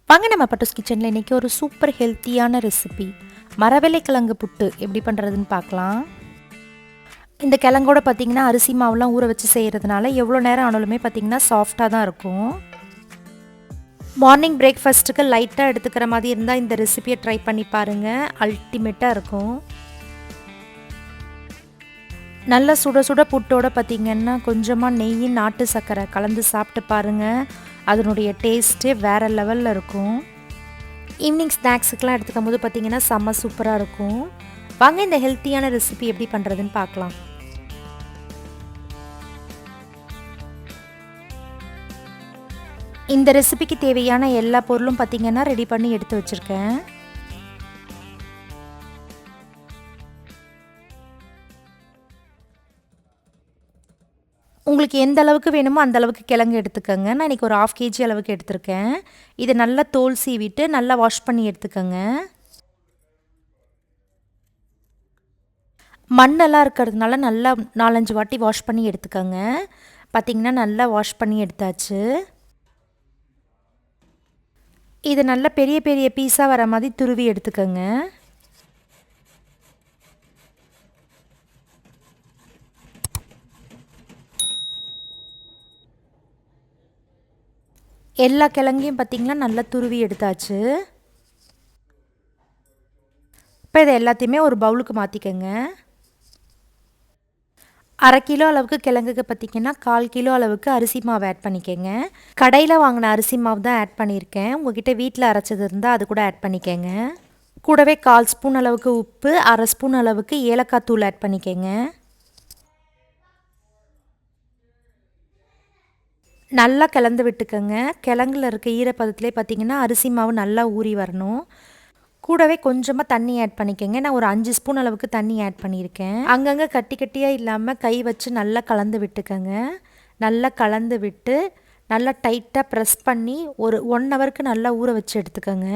வாங்க நம்ம பட்டூஸ் கிச்சனில் இன்றைக்கி ஒரு சூப்பர் ஹெல்த்தியான ரெசிபி மரவள்ளி கிழங்கு புட்டு எப்படி பண்ணுறதுன்னு பார்க்கலாம். இந்த கிழங்கோட பார்த்திங்கன்னா அரிசி மாவுலாம் ஊற வச்சு செய்கிறதுனால எவ்வளோ நேரம் ஆனாலுமே பார்த்திங்கன்னா சாஃப்டாக தான் இருக்கும். மார்னிங் பிரேக்ஃபாஸ்ட்டுக்கு லைட்டாக எடுத்துக்கிற மாதிரி இருந்தால் இந்த ரெசிபியை ட்ரை பண்ணி பாருங்கள், அல்டிமேட்டாக இருக்கும். நல்ல சுட சுட புட்டோட பார்த்திங்கன்னா கொஞ்சமாக நெய் நாட்டு சர்க்கரை கலந்து சாப்பிட்டு பாருங்கள், அதனுடைய டேஸ்ட்டே வேறு லெவலில் இருக்கும். ஈவினிங் ஸ்நாக்ஸுக்கெலாம் எடுத்துக்கும் போது பார்த்திங்கன்னா செம்ம சூப்பராக இருக்கும். வாங்க இந்த ஹெல்த்தியான ரெசிபி எப்படி பண்ணுறதுன்னு பார்க்கலாம். இந்த ரெசிபிக்கு தேவையான எல்லா பொருளும் பார்த்திங்கன்னா ரெடி பண்ணி எடுத்து வச்சுருக்கேன். உங்களுக்கு எந்த அளவுக்கு வேணுமோ அந்த அளவுக்கு கிழங்கு எடுத்துக்கோங்க. நான் இன்றைக்கி ஒரு 1/2 kg அளவுக்கு எடுத்திருக்கேன். இதை நல்லா தோல் சீவிட்டு நல்லா வாஷ் பண்ணி எடுத்துக்கோங்க. மண்ணெல்லாம் இருக்கிறதுனால நல்லா 4-5 வாட்டி வாஷ் பண்ணி எடுத்துக்கோங்க. பார்த்திங்கன்னா நல்லா வாஷ் பண்ணி எடுத்தாச்சு. இதை நல்லா பெரிய பெரிய பீஸாக வர மாதிரி துருவி எடுத்துக்கோங்க. எல்லா கிழங்கையும் பார்த்திங்கன்னா நல்லா துருவி எடுத்தாச்சு. இப்போ இதை எல்லாத்தையுமே ஒரு பவுலுக்கு மாற்றிக்கோங்க. 1/2 கிலோ அளவுக்கு கிழங்குக்கு பார்த்திங்கன்னா 1/4 கிலோ அளவுக்கு அரிசி மாவு ஆட் பண்ணிக்கோங்க. கடையில் வாங்கின அரிசி மாவு தான் ஆட் பண்ணியிருக்கேன். உங்கள்கிட்ட வீட்டில் அரைச்சது இருந்தால் அது கூட ஆட் பண்ணிக்கோங்க. கூடவே 1/4 ஸ்பூன் அளவுக்கு உப்பு, 1/2 ஸ்பூன் அளவுக்கு ஏலக்காய் தூள் ஆட் பண்ணிக்கோங்க. நல்லா கலந்து விட்டுக்கோங்க. கிழங்குல இருக்க ஈரப்பதத்துலேயே பார்த்திங்கன்னா அரிசி மாவு நல்லா ஊறி வரணும். கூடவே கொஞ்சமாக தண்ணி ஆட் பண்ணிக்கோங்க. நான் ஒரு 5 ஸ்பூன் அளவுக்கு தண்ணி ஆட் பண்ணியிருக்கேன். அங்கங்கே கட்டி கட்டியாக இல்லாமல் கை வச்சு நல்லா கலந்து விட்டுக்கோங்க. நல்லா கலந்து விட்டு நல்லா டைட்டாக ப்ரெஸ் பண்ணி ஒரு 1 ஹவருக்கு நல்லா ஊற வச்சு எடுத்துக்கோங்க.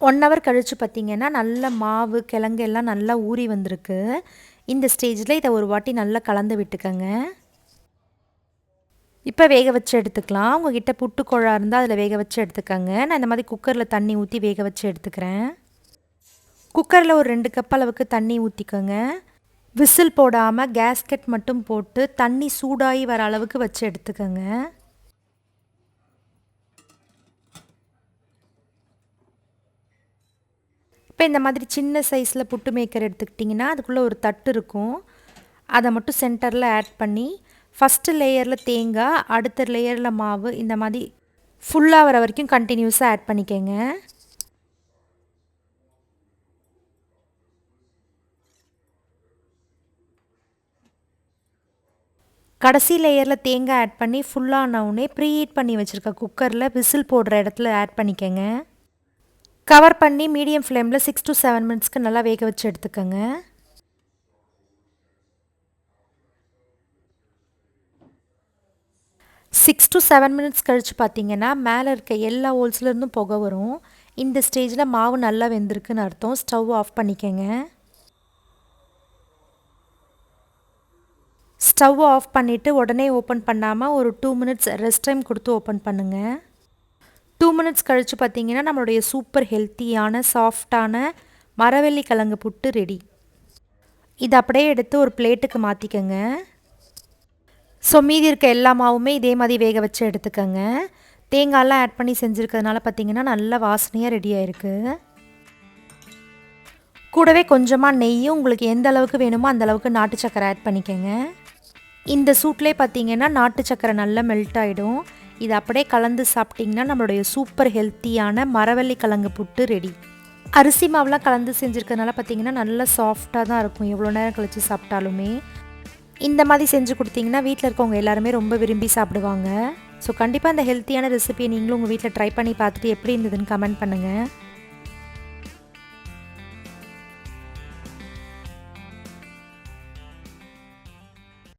ஒன் ஹவர் கழித்து பார்த்திங்கன்னா நல்ல மாவு கிழங்கு எல்லாம் நல்லா ஊறி வந்திருக்கு. இந்த ஸ்டேஜில் இதை ஒரு வாட்டி நல்லா கலந்து விட்டுக்கோங்க. இப்போ வேக வச்சு எடுத்துக்கலாம். உங்கள்கிட்ட புட்டு குழா இருந்தால் அதில் வேக வச்சு எடுத்துக்கோங்க. நான் இந்த மாதிரி குக்கரில் தண்ணி ஊற்றி வேக வச்சு எடுத்துக்கிறேன். குக்கரில் ஒரு 2 கப் அளவுக்கு தண்ணி ஊற்றிக்கோங்க. விசில் போடாமல் கேஸ்கெட் மட்டும் போட்டு தண்ணி சூடாகி வர அளவுக்கு வச்சு எடுத்துக்கோங்க. இப்போ இந்த மாதிரி சின்ன சைஸில் புட்டு மேக்கர் எடுத்துக்கிட்டிங்கன்னா அதுக்குள்ளே ஒரு தட்டு இருக்கும். அதை மட்டும் சென்டரில் ஆட் பண்ணி ஃபஸ்ட்டு லேயரில் தேங்காய், அடுத்த லேயரில் மாவு, இந்த மாதிரி ஃபுல்லாக வர வரைக்கும் கண்டினியூஸாக ஆட் பண்ணிக்கோங்க. கடைசி லேயரில் தேங்காய் ஆட் பண்ணி ஃபுல்லானவுடனே ப்ரீ ஹீட் பண்ணி வச்சுருக்க குக்கரில் விசில் போடுற இடத்துல ஆட் பண்ணிக்கோங்க. கவர் பண்ணி மீடியம் ஃப்ளேமில் 6 to 7 மினிட்ஸ்க்கு நல்லா வேக வச்சு எடுத்துக்கோங்க. சிக்ஸ் to 7 மினிட்ஸ் கழித்து பார்த்திங்கன்னா மேலே இருக்க எல்லா ஹோல்ஸ்லேருந்தும் புகை வரும். இந்த ஸ்டேஜில் மாவு நல்லா வெந்திருக்குன்னு அர்த்தம். ஸ்டவ் ஆஃப் பண்ணிக்கோங்க. ஸ்டவ் ஆஃப் பண்ணிவிட்டு உடனே ஓப்பன் பண்ணாமல் ஒரு 2 மினிட்ஸ் ரெஸ்ட் டைம் கொடுத்து ஓப்பன் பண்ணுங்கள். 2 மினிட்ஸ் கழித்து பார்த்திங்கன்னா நம்மளுடைய சூப்பர் ஹெல்த்தியான சாஃப்டான மரவள்ளி கிழங்கு புட்டு ரெடி. இதை அப்படியே எடுத்து ஒரு பிளேட்டுக்கு மாற்றிக்கோங்க. ஸோ மீதி இருக்க எல்லா மாவுமே இதே மாதிரி வேக வச்சு எடுத்துக்கோங்க. தேங்காயெல்லாம் ஆட் பண்ணி செஞ்சுருக்கிறதுனால பார்த்திங்கன்னா நல்ல வாசனையாக ரெடி ஆகிருக்கு. கூடவே கொஞ்சமாக நெய்யும் உங்களுக்கு எந்த அளவுக்கு வேணுமோ அந்த அளவுக்கு நாட்டு சக்கரை ஆட் பண்ணிக்கோங்க. இந்த சூட்லேயே பார்த்திங்கன்னா நாட்டு சக்கரை நல்லா மெல்ட் ஆகிடும். இது அப்படியே கலந்து சாப்பிட்டிங்கன்னா நம்மளுடைய சூப்பர் ஹெல்த்தியான மரவள்ளி கிழங்கு புட்டு ரெடி. அரிசி மாவுலாம் கலந்து செஞ்சுருக்கிறதுனால பார்த்திங்கன்னா நல்லா சாஃப்டாக தான் இருக்கும். எவ்வளோ நேரம் கழித்து சாப்பிட்டாலுமே இந்த மாதிரி செஞ்சு கொடுத்திங்கன்னா வீட்டில் இருக்கவங்க எல்லாருமே ரொம்ப விரும்பி சாப்பிடுவாங்க. ஸோ கண்டிப்பாக இந்த ஹெல்த்தியான ரெசிபியை நீங்களும் உங்கள் வீட்டில் ட்ரை பண்ணி பார்த்துட்டு எப்படி இருந்ததுன்னு கமெண்ட் பண்ணுங்கள்.